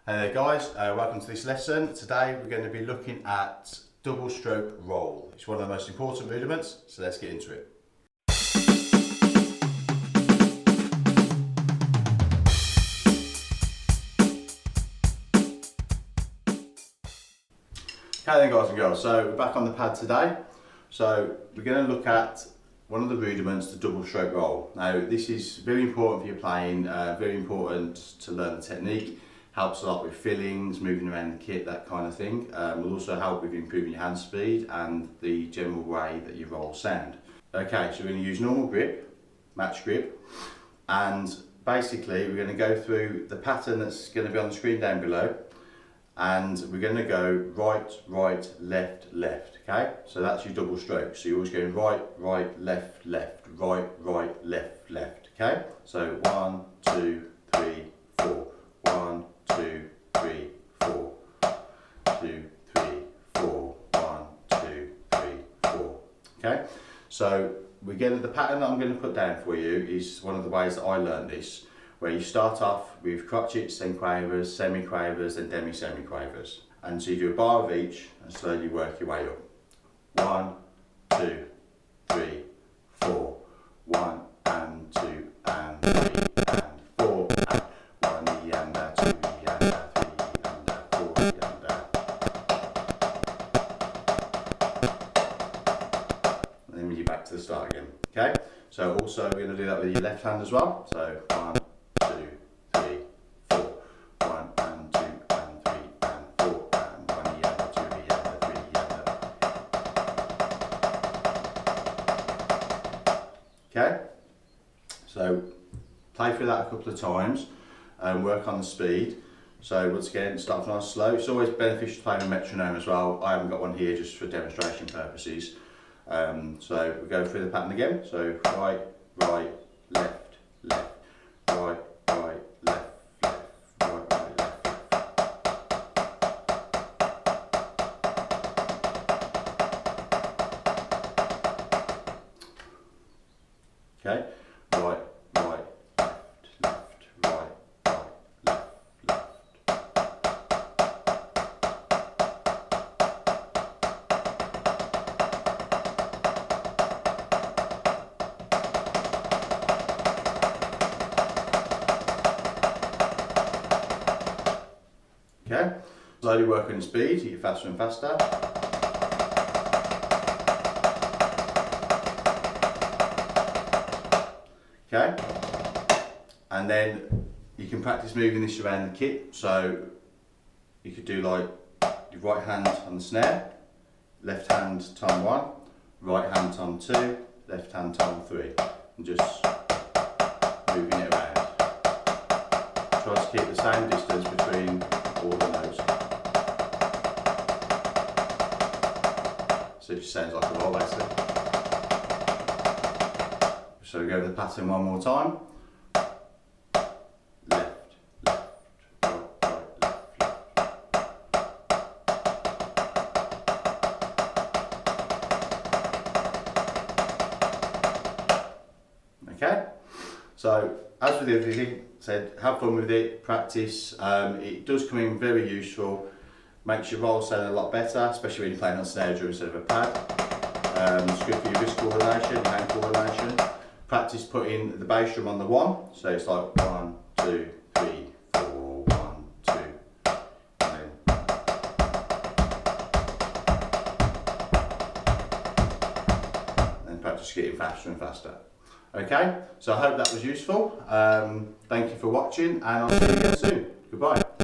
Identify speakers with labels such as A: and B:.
A: Hey there guys, welcome to this lesson. Today we're going to be looking at double stroke roll. It's one of the most important rudiments, so let's get into it. Okay then guys and girls, so we're back on the pad today. So we're going to look at one of the rudiments, the double stroke roll. Now this is very important for your playing, very important to learn the technique. Helps a lot with fillings, moving around the kit, that kind of thing. Will also help with improving your hand speed and the general way that you roll sound. Okay, so we're going to use normal grip, match grip, and basically we're going to go through the pattern that's going to be on the screen down below, and we're going to go right, right, left, left. Okay, so that's your double stroke. So you're always going right, right, left, left, right, right, left, left. Okay, so 1, 2, 3, 4. 1, 2, 3, 4. 2, 3, 4. 1, 2, 3, 4. Okay, so we're getting the pattern that I'm going to put down for you is one of the ways that I learned this, where you start off with crotchets, then quavers, semi-quavers, then demi-semi-quavers. And so you do a bar of each and slowly work your way up. 1, 2, 3, 4. 1 and 2 and 3 and 4 and 1 and 2 and 3 and 4 and then you're back to the start again. Okay, so also we're going to do that with your left hand as well. So 1, 2, 3, 4. 1 and 2 and 3 and 4 and 1 and 2 and 3 and okay, so play through that a couple of times and work on the speed. So once again, start nice slow. It's always beneficial to play with a metronome as well. I haven't got one here just for demonstration purposes. So we go through the pattern again. So right, right, left, left, right, right, left, left, right, right, left, left. Okay, right, right, left, left, right, right, left, left. Okay, slowly work on your speed, you get faster and faster. Okay, and then you can practice moving this around the kit. So you could do like your right hand on the snare, left hand time 1, right hand time 2, left hand time 3, and just moving it around. Try to keep the same distance between all the notes. So it just sounds like a roll basically. So we go over the pattern one more time. Left, left, right, right, left, left. Okay, so as with everything said, have fun with it, practice. It does come in very useful, makes your roll sound a lot better, especially when you're playing on snare drum instead of a pad. It's good for your wrist coordination, your hand coordination. Practice putting the bass drum on the 1, so it's like 1, 2, 3, 4, 1, 2, and then practice getting faster and faster. Okay, so I hope that was useful. Thank you for watching, and I'll see you again soon. Goodbye.